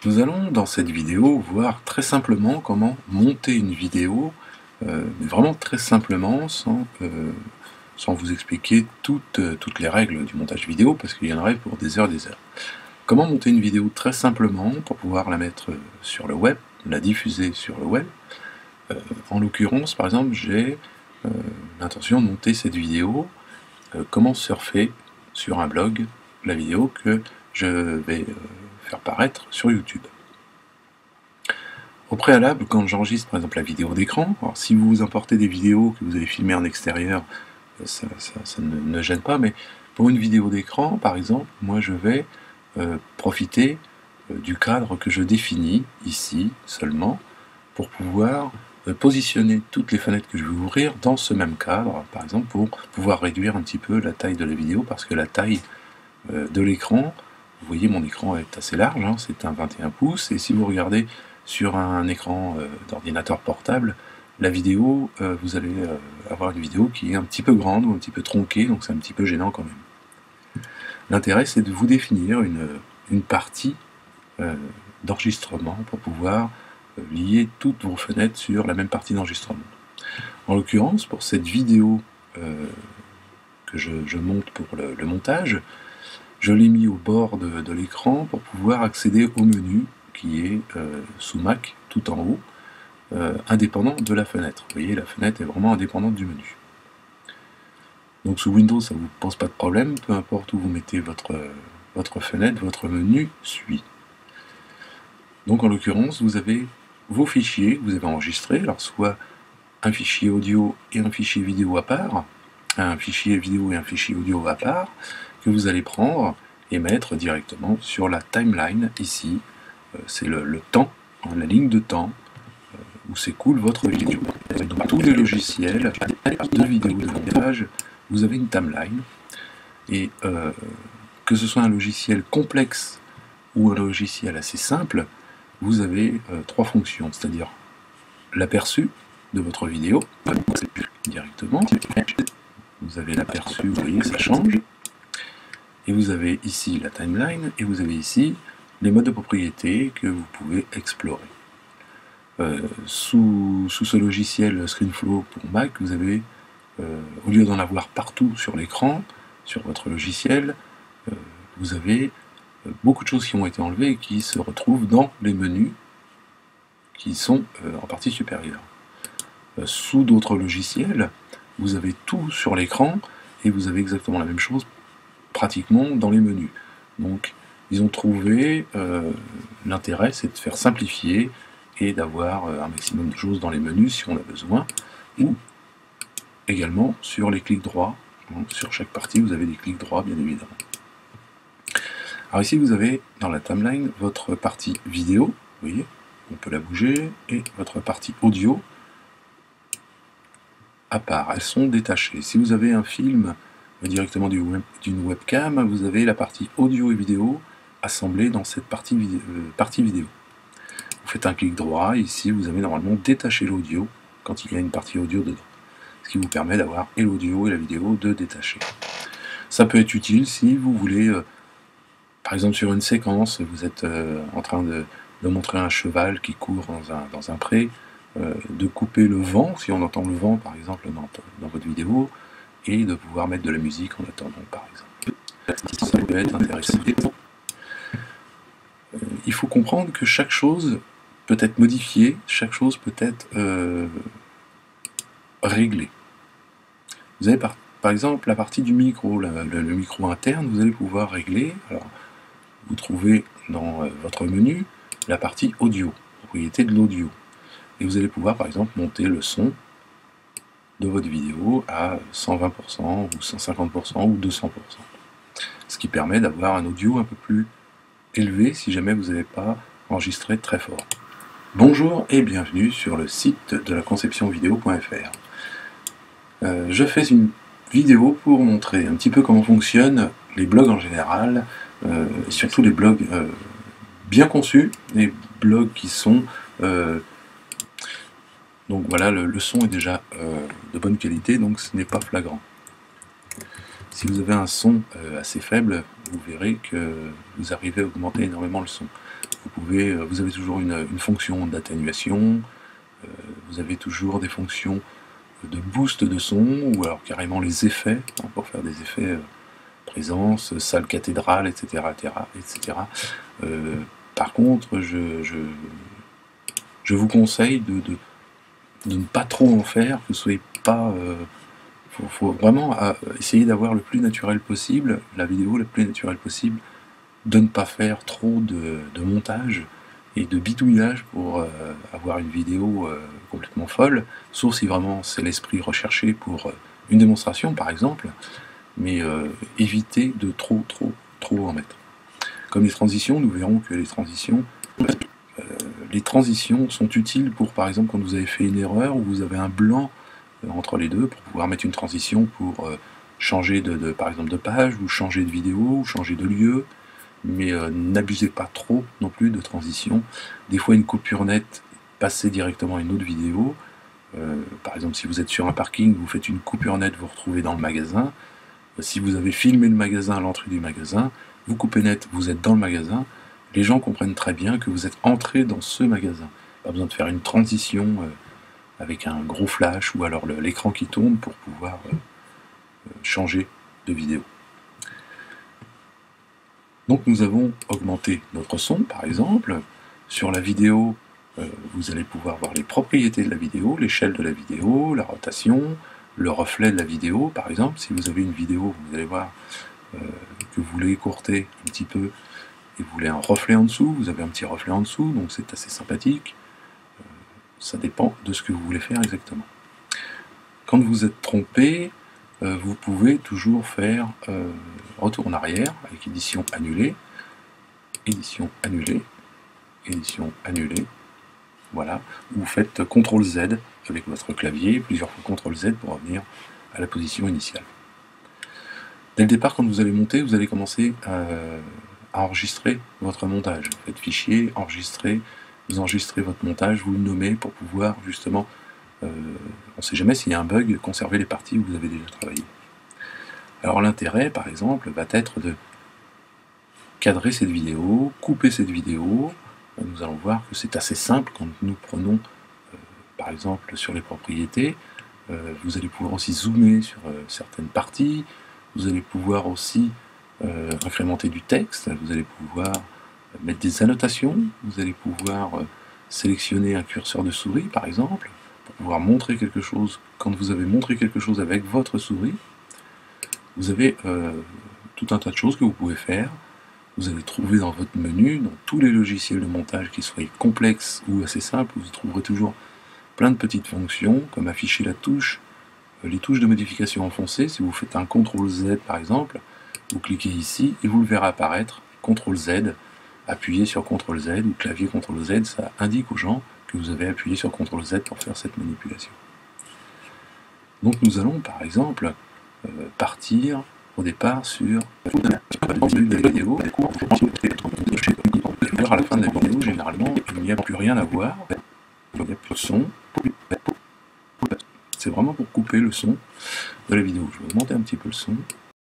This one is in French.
Nous allons dans cette vidéo voir très simplement comment monter une vidéo, mais vraiment très simplement, sans vous expliquer toutes les règles du montage vidéo, parce qu'il y en aurait pour des heures et des heures. Comment monter une vidéo très simplement pour pouvoir la mettre sur le web, la diffuser sur le web. En l'occurrence, par exemple, j'ai l'intention de monter cette vidéo, comment surfer sur un blog la vidéo que je vais faire paraître sur YouTube. Au préalable, quand j'enregistre par exemple la vidéo d'écran, alors si vous importez des vidéos que vous avez filmées en extérieur, ça ne gêne pas, mais pour une vidéo d'écran, par exemple, moi je vais profiter du cadre que je définis ici seulement, pour pouvoir positionner toutes les fenêtres que je vais ouvrir dans ce même cadre, par exemple pour pouvoir réduire un petit peu la taille de la vidéo, parce que la taille de l'écran, vous voyez mon écran est assez large, hein, c'est un 21 pouces, et si vous regardez sur un écran d'ordinateur portable, la vidéo, vous allez avoir une vidéo qui est un petit peu grande ou un petit peu tronquée, donc c'est un petit peu gênant quand même. L'intérêt, c'est de vous définir une partie d'enregistrement pour pouvoir lier toutes vos fenêtres sur la même partie d'enregistrement. En l'occurrence, pour cette vidéo que je monte pour le montage, je l'ai mis au bord de l'écran pour pouvoir accéder au menu qui est sous Mac, tout en haut, indépendant de la fenêtre. Vous voyez, la fenêtre est vraiment indépendante du menu. Donc sous Windows, ça ne vous pose pas de problème, peu importe où vous mettez votre fenêtre, votre menu suit. Donc en l'occurrence, vous avez vos fichiers que vous avez enregistrés, alors soit un fichier audio et un fichier vidéo à part, un fichier vidéo et un fichier audio à part, que vous allez prendre et mettre directement sur la timeline ici. C'est le temps, la ligne de temps où s'écoule votre vidéo. Dans tous les logiciels de vidéo de montage, vous avez une timeline, et que ce soit un logiciel complexe ou un logiciel assez simple, vous avez trois fonctions, c'est-à-dire l'aperçu de votre vidéo, directement, vous avez l'aperçu, vous voyez, ça change, et vous avez ici la timeline, et vous avez ici les modes de propriété que vous pouvez explorer. Sous ce logiciel ScreenFlow pour Mac, vous avez, au lieu d'en avoir partout sur l'écran, sur votre logiciel, vous avez beaucoup de choses qui ont été enlevées et qui se retrouvent dans les menus qui sont en partie supérieure. Sous d'autres logiciels, vous avez tout sur l'écran et vous avez exactement la même chose pratiquement dans les menus. Donc ils ont trouvé l'intérêt, c'est de faire simplifier et d'avoir un maximum de choses dans les menus si on a besoin, ou également sur les clics droits. Donc, sur chaque partie, vous avez des clics droits, bien évidemment. Alors ici, vous avez dans la timeline votre partie vidéo, vous voyez, on peut la bouger, et votre partie audio à part. Elles sont détachées. Si vous avez un film directement d'une webcam, vous avez la partie audio et vidéo assemblée dans cette partie vidéo. Vous faites un clic droit, ici vous avez normalement détaché l'audio quand il y a une partie audio dedans, ce qui vous permet d'avoir et l'audio et la vidéo de détacher. Ça peut être utile si vous voulez, par exemple sur une séquence, vous êtes en train de montrer un cheval qui court dans un pré, de couper le vent, si on entend le vent par exemple dans votre vidéo, et de pouvoir mettre de la musique en attendant par exemple. Ça peut être intéressant. Il faut comprendre que chaque chose peut être modifiée, chaque chose peut être réglée. Vous avez par exemple la partie du micro, le micro interne, vous allez pouvoir régler. Alors, vous trouvez dans votre menu la partie audio, propriété de l'audio. Et vous allez pouvoir par exemple monter le son de votre vidéo à 120% ou 150% ou 200%. Ce qui permet d'avoir un audio un peu plus élevé si jamais vous n'avez pas enregistré très fort. Bonjour et bienvenue sur le site de la conceptionvideo.fr. Je fais une vidéo pour montrer un petit peu comment fonctionnent les blogs en général, et surtout les blogs bien conçus, les blogs qui sont... donc voilà, le son est déjà de bonne qualité, donc ce n'est pas flagrant. Si vous avez un son assez faible, vous verrez que vous arrivez à augmenter énormément le son. Vous avez toujours une fonction d'atténuation, vous avez toujours des fonctions de boost de son, ou alors carrément les effets, hein, pour faire des effets présence, salle cathédrale, etc. etc. Par contre, je vous conseille de ne pas trop en faire, que ce soit pas... faut vraiment essayer d'avoir le plus naturel possible, la vidéo le plus naturelle possible, de ne pas faire trop de montage et de bidouillage pour avoir une vidéo complètement folle, sauf si vraiment c'est l'esprit recherché pour une démonstration par exemple, mais évitez de trop en mettre. Comme les transitions, nous verrons que les transitions sont utiles pour, par exemple, quand vous avez fait une erreur ou vous avez un blanc entre les deux, pour pouvoir mettre une transition pour changer par exemple de page, ou changer de vidéo, ou changer de lieu, mais n'abusez pas trop non plus de transition. Des fois une coupure nette, passez directement à une autre vidéo. Par exemple, si vous êtes sur un parking, vous faites une coupure nette, vous vous retrouvez dans le magasin. Si vous avez filmé le magasin à l'entrée du magasin, vous coupez net, vous êtes dans le magasin, les gens comprennent très bien que vous êtes entré dans ce magasin. Pas besoin de faire une transition avec un gros flash ou alors l'écran qui tourne pour pouvoir changer de vidéo. Donc nous avons augmenté notre son, par exemple. Sur la vidéo, vous allez pouvoir voir les propriétés de la vidéo, l'échelle de la vidéo, la rotation, le reflet de la vidéo, par exemple. Si vous avez une vidéo, vous allez voir que vous voulez écourter un petit peu et vous voulez un reflet en dessous, vous avez un petit reflet en dessous, donc c'est assez sympathique. Ça dépend de ce que vous voulez faire exactement. Quand vous êtes trompé, vous pouvez toujours faire retour en arrière avec édition annulée, édition annulée, édition annulée. Voilà, vous faites CTRL Z avec votre clavier, plusieurs fois CTRL Z pour revenir à la position initiale. Dès le départ, quand vous allez monter, vous allez commencer à enregistrer votre montage. Vous faites fichier, enregistrer, vous enregistrez votre montage, vous le nommez pour pouvoir justement, on ne sait jamais s'il y a un bug, conserver les parties où vous avez déjà travaillé. Alors l'intérêt, par exemple, va être de cadrer cette vidéo, couper cette vidéo. Nous allons voir que c'est assez simple quand nous prenons, par exemple, sur les propriétés. Vous allez pouvoir aussi zoomer sur certaines parties. Vous allez pouvoir aussi incrémenter du texte. Vous allez pouvoir mettre des annotations. Vous allez pouvoir sélectionner un curseur de souris, par exemple, pour pouvoir montrer quelque chose. Quand vous avez montré quelque chose avec votre souris, vous avez tout un tas de choses que vous pouvez faire. Vous allez trouver dans votre menu, dans tous les logiciels de montage, qu'ils soient complexes ou assez simples, vous trouverez toujours plein de petites fonctions, comme afficher la touche, les touches de modification enfoncées. Si vous faites un CTRL Z par exemple, vous cliquez ici et vous le verrez apparaître, CTRL Z, appuyez sur CTRL Z ou clavier CTRL Z, ça indique aux gens que vous avez appuyé sur CTRL Z pour faire cette manipulation. Donc nous allons par exemple partir au départ sur le début de la vidéo. À la fin de la vidéo, généralement, il n'y a plus rien à voir, il n'y a plus de son. C'est vraiment pour couper le son de la vidéo. Je vais augmenter un petit peu le son.